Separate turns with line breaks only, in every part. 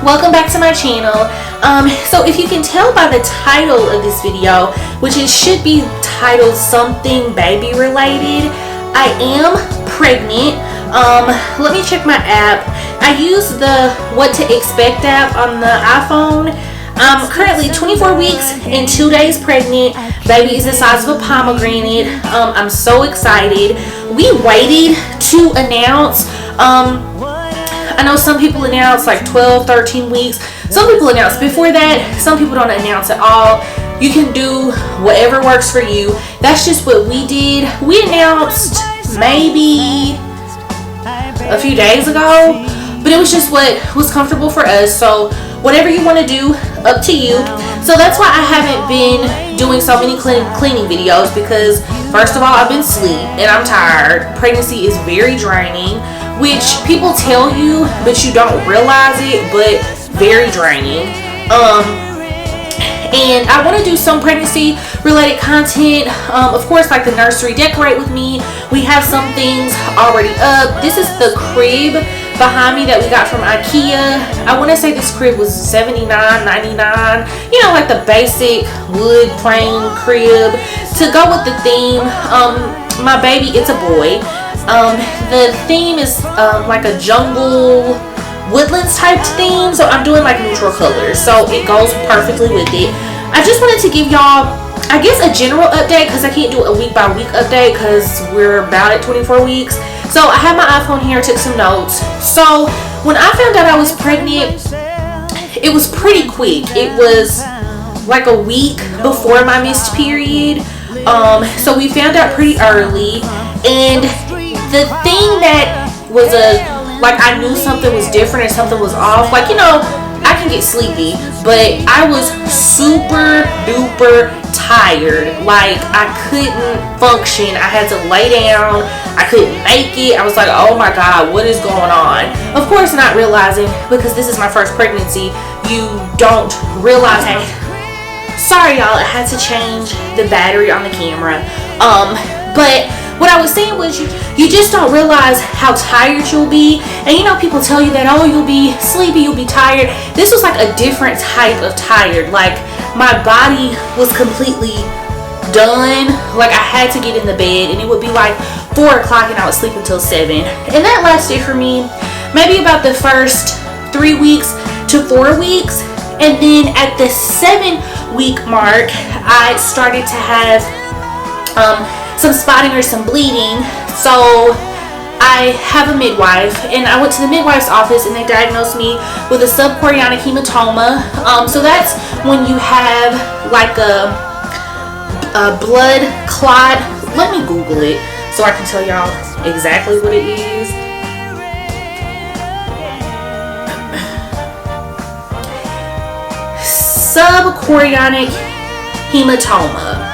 welcome back to my channel. So if you can tell by the title of this video, which it should be titled something baby related, I am pregnant. Let me check my app. I use the What to Expect app on the iPhone. I'm currently 24 weeks and 2 days pregnant. Baby is the size of a pomegranate. I'm so excited. We waited to announce. I know some people announce like 12, 13 weeks. Some people announce before that. Some people don't announce at all. You can do whatever works for you. That's just what we did. We announced maybe a few days ago, but it was just what was comfortable for us. So whatever you want to do, up to you. So that's why I haven't been doing so many cleaning videos, because first of all, I've been asleep and I'm tired. Pregnancy is very draining, which people tell you, but you don't realize it, but very draining. And I want to do some pregnancy related content. Of course, like the nursery decorate with me. We have some things already up. This is the crib behind me that we got from IKEA. I want to say this crib was $79.99. You know, like the basic wood plain crib to go with the theme. My baby, it's a boy. The theme is like a jungle woodlands type theme, so I'm doing like neutral colors, so it goes perfectly with it. I just wanted to give y'all, I guess, a general update, because I can't do a week by week update because we're about at 24 weeks. So I have my iPhone here, took some notes. So when I found out I was pregnant, it was pretty quick. It was like a week before my missed period. So we found out pretty early, and the thing that was I knew something was different and something was off. Like, you know, I can get sleepy, but I was super duper tired. Like, I couldn't function. I had to lay down. I couldn't make it. I was like, oh my God, what is going on? Of course, not realizing, because this is my first pregnancy, you don't realize. Sorry, y'all, I had to change the battery on the camera. But what I was saying was, you just don't realize how tired you'll be. And you know, people tell you that, oh, you'll be sleepy, you'll be tired. This was like a different type of tired. Like, my body was completely done. Like, I had to get in the bed, and it would be like 4 o'clock and I would sleep until 7. And that lasted for me maybe about the first 3 weeks to 4 weeks. And then at the 7-week mark, I started to have some spotting or some bleeding. So I have a midwife, and I went to the midwife's office, and they diagnosed me with a subchorionic hematoma. So that's when you have like a blood clot. Let me Google it so I can tell y'all exactly what it is. Subchorionic hematoma.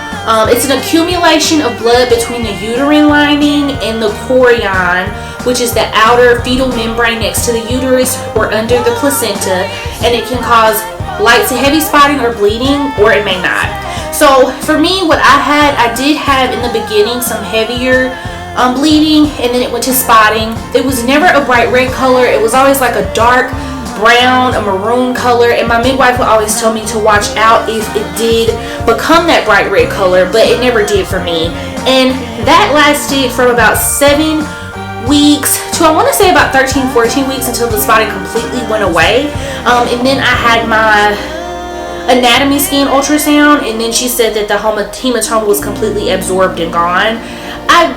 It's an accumulation of blood between the uterine lining and the chorion, which is the outer fetal membrane next to the uterus or under the placenta, and it can cause light to heavy spotting or bleeding, or it may not. So for me, what I did have in the beginning some heavier bleeding, and then it went to spotting. It was never a bright red color. It was always like a dark brown, a maroon color, and my midwife would always tell me to watch out if it did become that bright red color, but it never did for me. And that lasted from about 7 weeks to, I want to say, about 13, 14 weeks, until the spotting completely went away. And then I had my anatomy scan ultrasound, and then she said that the hematoma was completely absorbed and gone.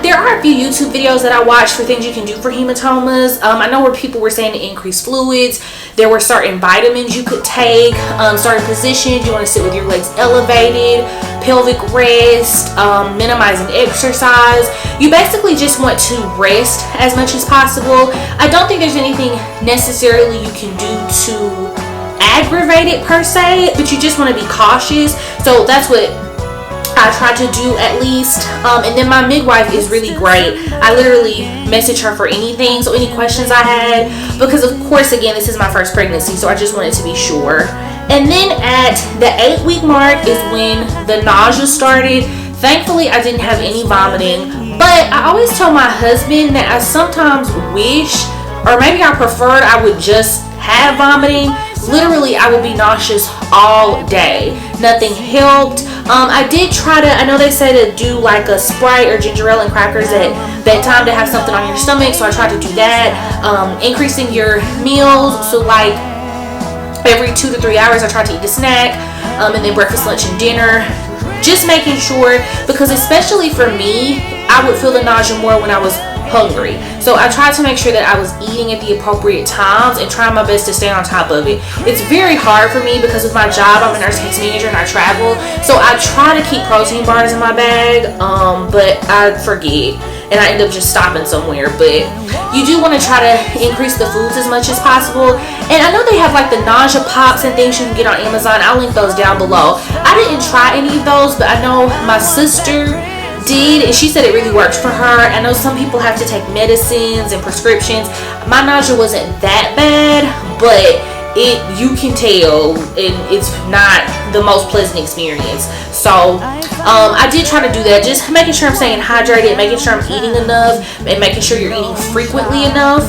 There are a few YouTube videos that I watched for things you can do for hematomas. I know where people were saying to increase fluids. There were certain vitamins you could take, certain positions. You want to sit with your legs elevated, pelvic rest, minimizing exercise. You basically just want to rest as much as possible. I don't think there's anything necessarily you can do to aggravate it per se, but you just want to be cautious. So that's what I try to do, at least. And then my midwife is really great. I literally message her for anything, so any questions I had, because of course, again, this is my first pregnancy, so I just wanted to be sure. And then at the 8-week mark is when the nausea started. Thankfully, I didn't have any vomiting, but I always tell my husband that I sometimes wish, or maybe I preferred, I would just have vomiting. literally I would be nauseous all day. Nothing helped. I did try to, I know they say to do like a Sprite or ginger ale and crackers at bedtime to have something on your stomach, so I tried to do that. Increasing your meals, so like every 2 to 3 hours I tried to eat a snack, and then breakfast, lunch, and dinner. Just making sure, because especially for me, I would feel the nausea more when I was hungry. So I tried to make sure that I was eating at the appropriate times and trying my best to stay on top of it. It's very hard for me because with my job, I'm a nurse case manager and I travel. So I try to keep protein bars in my bag, but I forget and I end up just stopping somewhere. But you do want to try to increase the foods as much as possible. And I know they have like the nausea pops and things you can get on Amazon. I'll link those down below. I didn't try any of those, but I know my sister did, and she said it really worked for her. I know some people have to take medicines and prescriptions. My nausea wasn't that bad, but you can tell it's not the most pleasant experience. So I did try to do that, just making sure I'm staying hydrated, making sure I'm eating enough, and making sure you're eating frequently enough.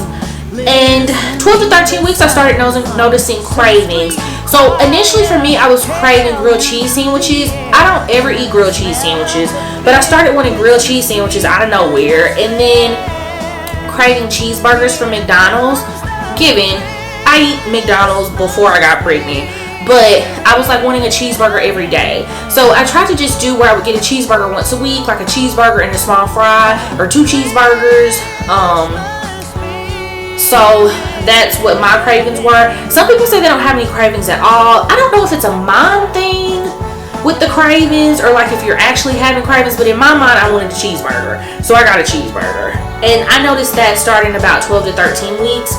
And 12 to 13 weeks I started noticing cravings. So initially for me, I was craving grilled cheese sandwiches. I don't ever eat grilled cheese sandwiches, but I started wanting grilled cheese sandwiches out of nowhere, and then craving cheeseburgers from McDonald's. Given I eat McDonald's before I got pregnant, but I was like wanting a cheeseburger every day. So I tried to just do where I would get a cheeseburger once a week, like a cheeseburger and a small fry, or 2 cheeseburgers. So that's what my cravings were. Some people say they don't have any cravings at all. I don't know if it's a mind thing with the cravings or like if you're actually having cravings, but in my mind I wanted a cheeseburger, so I got a cheeseburger. And I noticed that starting about 12 to 13 weeks.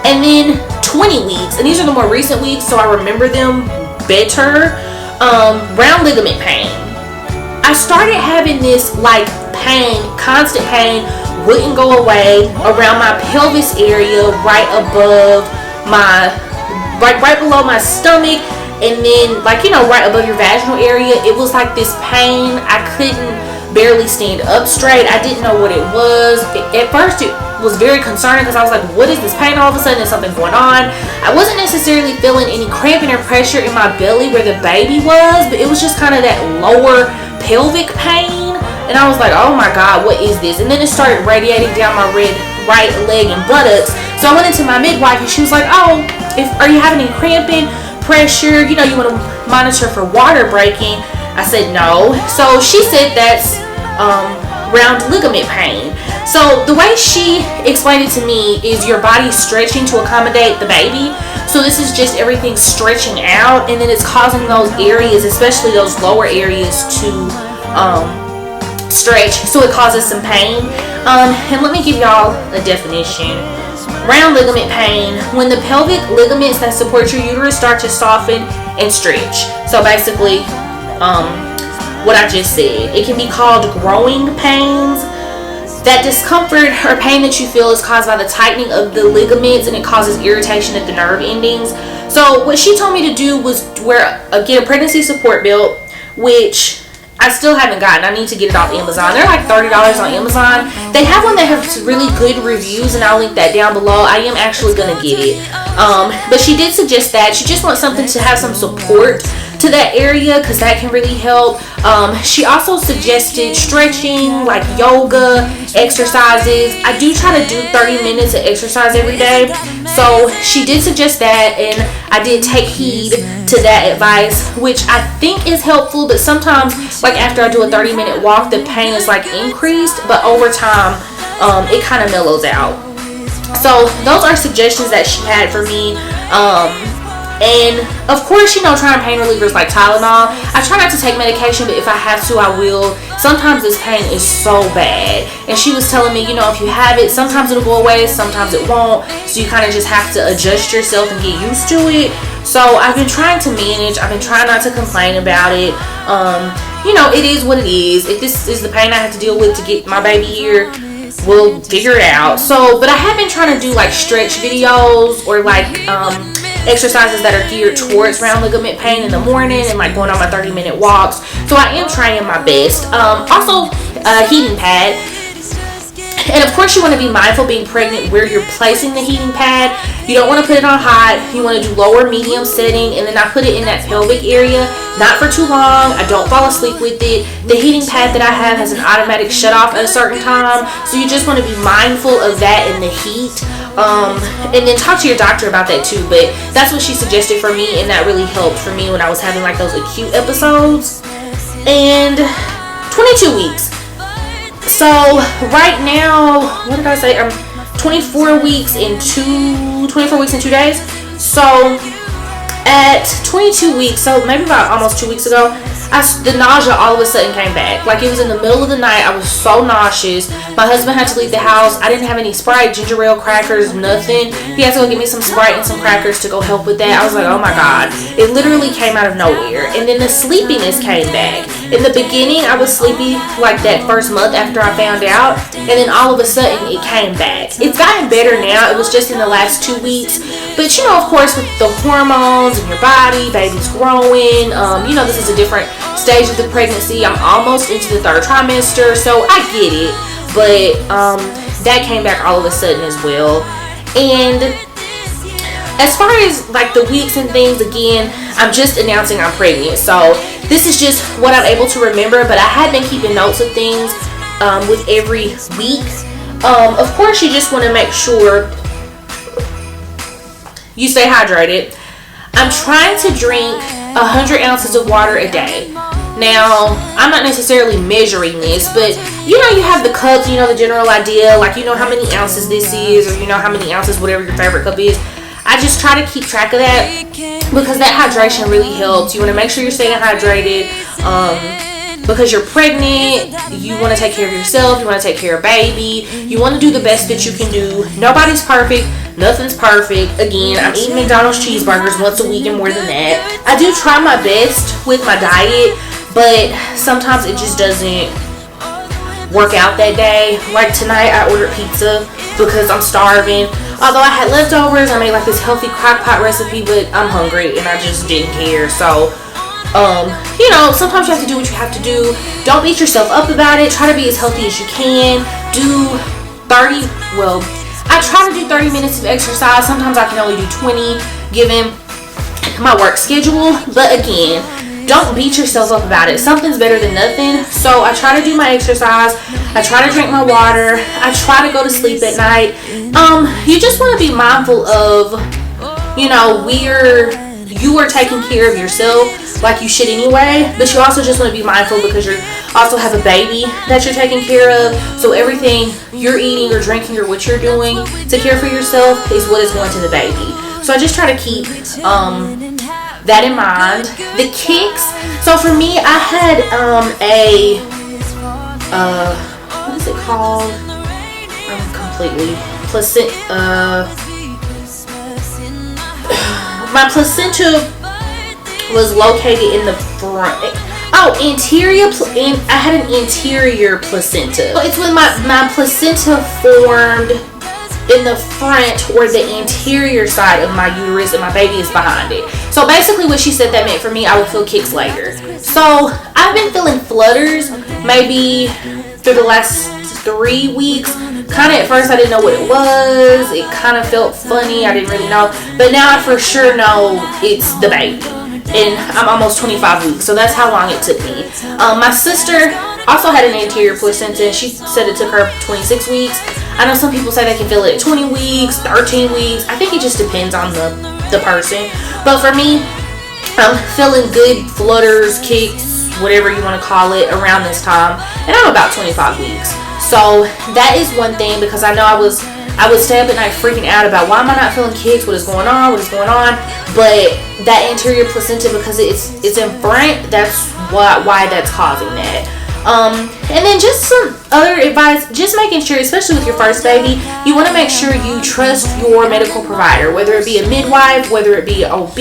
And then 20 weeks, and these are the more recent weeks, so I remember them better. Round ligament pain. I started having this like pain, constant pain, wouldn't go away around my pelvis area, right above my, right below my stomach, and then like, you know, right above your vaginal area. It was like this pain. I couldn't barely stand up straight. I didn't know what it was. At first it was very concerning because I was like, what is this pain? All of a sudden there's something going on. I wasn't necessarily feeling any cramping or pressure in my belly where the baby was, but it was just kind of that lower pelvic pain. And I was like, oh my God, what is this? And then it started radiating down my right leg and buttocks. So I went into my midwife and she was like, oh, are you having any cramping, pressure? You know, you want to monitor for water breaking. I said no. So she said that's round ligament pain. So the way she explained it to me is your body stretching to accommodate the baby. So this is just everything stretching out, and then it's causing those areas, especially those lower areas, to stretch, so it causes some pain. And let me give y'all a definition. Round ligament pain, when the pelvic ligaments that support your uterus start to soften and stretch. So basically what I just said, it can be called growing pains. That discomfort or pain that you feel is caused by the tightening of the ligaments, and it causes irritation at the nerve endings. So what she told me to do was get a pregnancy support belt, which I still haven't gotten. I need to get it off Amazon. They're like $30 on Amazon. They have one that has really good reviews, and I'll link that down below. I am actually going to get it. But she did suggest that. She just wants something to have some support to that area, because that can really help. She also suggested stretching, like yoga, exercises. I do try to do 30 minutes of exercise every day. So she did suggest that, and I did take heed to that advice, which I think is helpful. But sometimes, like after I do a 30-minute walk, the pain is like increased, but over time it kind of mellows out. So those are suggestions that she had for me. And of course, you know, trying pain relievers like Tylenol. I try not to take medication, but if I have to, I will. Sometimes this pain is so bad, and she was telling me, you know, if you have it, sometimes it'll go away, sometimes it won't. So you kind of just have to adjust yourself and get used to it. So I've been trying to manage. I've been trying not to complain about it. You know, it is what it is. If this is the pain I have to deal with to get my baby here, we'll figure it out. So, but I have been trying to do like stretch videos, or like exercises that are geared towards round ligament pain in the morning, and like going on my 30-minute walks. So I am trying my best. Also, heating pad. And of course you want to be mindful being pregnant where you're placing the heating pad. You don't want to put it on hot. You want to do lower medium setting, and then I put it in that pelvic area, not for too long. I don't fall asleep with it. The heating pad that I have has an automatic shut off at a certain time, so you just want to be mindful of that and the heat. And then talk to your doctor about that too, but that's what she suggested for me, and that really helped for me when I was having like those acute episodes. And 22 weeks. So right now, what did I say? I'm 24 weeks in 2 days. So at 22 weeks, so maybe about almost 2 weeks ago, the nausea all of a sudden came back. Like, it was in the middle of the night. I was so nauseous. My husband had to leave the house. I didn't have any Sprite, ginger ale, crackers, nothing. He had to go get me some Sprite and some crackers to go help with that. I was like, oh my God. It literally came out of nowhere. And then the sleepiness came back. In the beginning, I was sleepy like that first month after I found out. And then all of a sudden, it came back. It's gotten better now. It was just in the last 2 weeks. But, you know, of course, with the hormones in your body, baby's growing, you know, this is a different stage of the pregnancy. I'm almost into the 3rd trimester, so I get it. But that came back all of a sudden as well. And as far as like the weeks and things, again, I'm just announcing I'm pregnant. So this is just what I'm able to remember, but I had been keeping notes of things with every week. Of course, you just want to make sure you stay hydrated. I'm trying to drink 100 ounces of water a day. Now, I'm not necessarily measuring this, but you know, you have the cups, you know, the general idea, like you know how many ounces this is, or you know how many ounces whatever your favorite cup is. I just try to keep track of that because that hydration really helps. You want to make sure you're staying hydrated. Because you're pregnant, you want to take care of yourself, you want to take care of baby, you want to do the best that you can do. Nobody's perfect, nothing's perfect. Again, I'm eating McDonald's cheeseburgers once a week and more than that. I do try my best with my diet, but sometimes it just doesn't work out that day. Like tonight, I ordered pizza because I'm starving. Although I had leftovers, I made like this healthy crock pot recipe, but I'm hungry and I just didn't care. So you know, sometimes you have to do what you have to do. Don't beat yourself up about it. Try to be as healthy as you can. I try to do 30 minutes of exercise. Sometimes I can only do 20 given my work schedule. But again, don't beat yourself up about it. Something's better than nothing. So I try to do my exercise. I try to drink my water. I try to go to sleep at night. You just want to be mindful of, you know, you are taking care of yourself like you should anyway, but you also just want to be mindful because you also have a baby that you're taking care of. So everything you're eating or drinking or what you're doing to care for yourself is what is going to the baby. So I just try to keep that in mind. The kicks. So for me, I had what is it called? I'm completely my placenta was located in the front. I had an anterior placenta. So it's when my placenta formed in the front or the anterior side of my uterus and my baby is behind it. So basically what she said that meant for me, I would feel kicks later. So I've been feeling flutters maybe through the last 3 weeks. Kind of at first I didn't know what it was. It kind of felt funny. I didn't really know. But now I for sure know it's the baby. And I'm almost 25 weeks. So that's how long it took me. My sister also had an anterior placenta. She said it took her 26 weeks. I know some people say they can feel it at 20 weeks, 13 weeks. I think it just depends on the person. But for me, I'm feeling good flutters, kicks, whatever you want to call it, around this time. And I'm about 25 weeks. So that is one thing, because I know I would stay up at night freaking out about why am I not feeling kicks, what is going on. But that anterior placenta, because it's in front, that's why that's causing that. And then just some other advice, just making sure, especially with your first baby, you want to make sure you trust your medical provider, whether it be a midwife, whether it be an OB,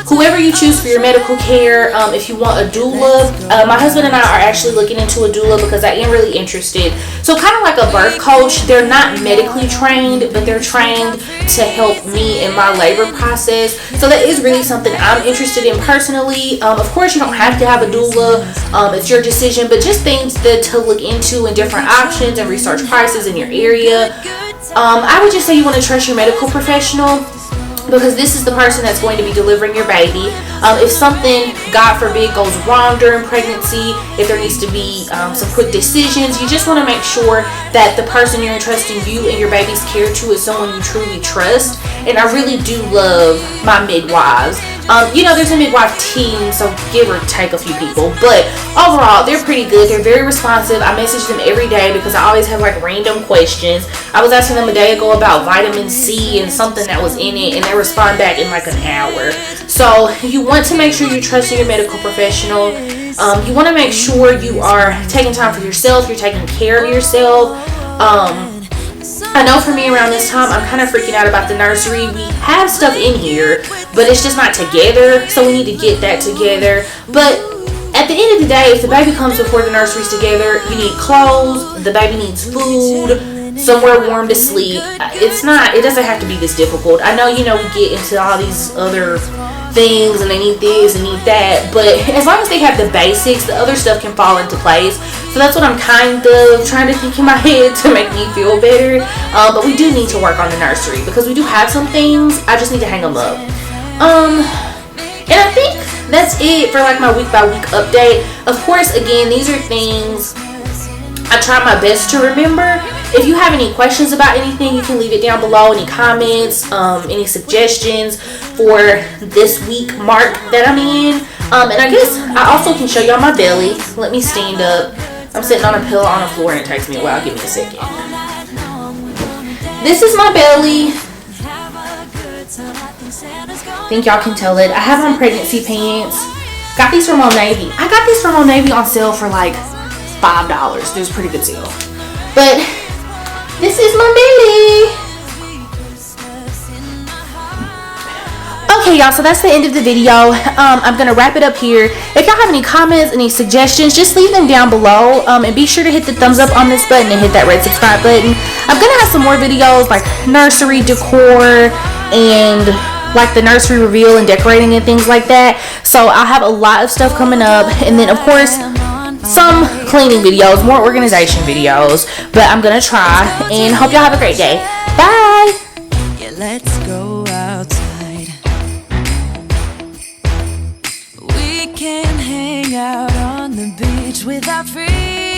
whoever you choose for your medical care. If you want a doula, my husband and I are actually looking into a doula because I am really interested. So kind of like a birth coach. They're not medically trained, but they're trained to help me in my labor process. So that is really something I'm interested in personally. Of course, you don't have to have a doula. It's your decision, but just just things to look into and different options and research prices in your area. I would just say you want to trust your medical professional, because this is the person that's going to be delivering your baby. If something, God forbid, goes wrong during pregnancy, if there needs to be some quick decisions, you just want to make sure that the person you're entrusting you and your baby's care to is someone you truly trust. And I really do love my midwives. There's a midwife team, so give or take a few people, but overall they're pretty good. They're very responsive. I message them every day because I always have like random questions. I was asking them a day ago about vitamin C and something that was in it, and they respond back in like an hour. So you want to make sure you're trusting your medical professional. You want to make sure you are taking time for yourself, you're taking care of yourself. I know for me around this time, I'm kind of freaking out about the nursery. We have stuff in here, but it's just not together, so we need to get that together. But at the end of the day, if the baby comes before the nursery's together, you need clothes, the baby needs food, somewhere warm to sleep. It doesn't have to be this difficult. I know, we get into all these other things and they need this and need that, but as long as they have the basics, the other stuff can fall into place. So that's what I'm kind of trying to think in my head to make me feel better. But we do need to work on the nursery because we do have some things. I just need to hang them up. And I think that's it for like my week by week update. Of course, again, these are things I try my best to remember. If you have any questions about anything, you can leave it down below. Any comments, any suggestions for this week mark that I'm in. And I guess I also can show y'all my belly. Let me stand up. I'm sitting on a pillow on the floor and it takes me a while. Give me a second. This is my belly. I think y'all can tell it. I have on pregnancy pants. Got these from Old Navy. I got these from Old Navy on sale for like $5. It was a pretty good deal. But this is my belly. Okay, y'all, so that's the end of the video. I'm gonna wrap it up here. If y'all have any comments, any suggestions, just leave them down below, and be sure to hit the thumbs up on this button and hit that red subscribe button. I'm gonna have some more videos like nursery decor and like the nursery reveal and decorating and things like that. So I'll have a lot of stuff coming up, and then of course some cleaning videos, more organization videos, but I'm gonna try, and hope y'all have a great day. Bye.
Yeah, let's go outside. We can hang out on the beach with our friends.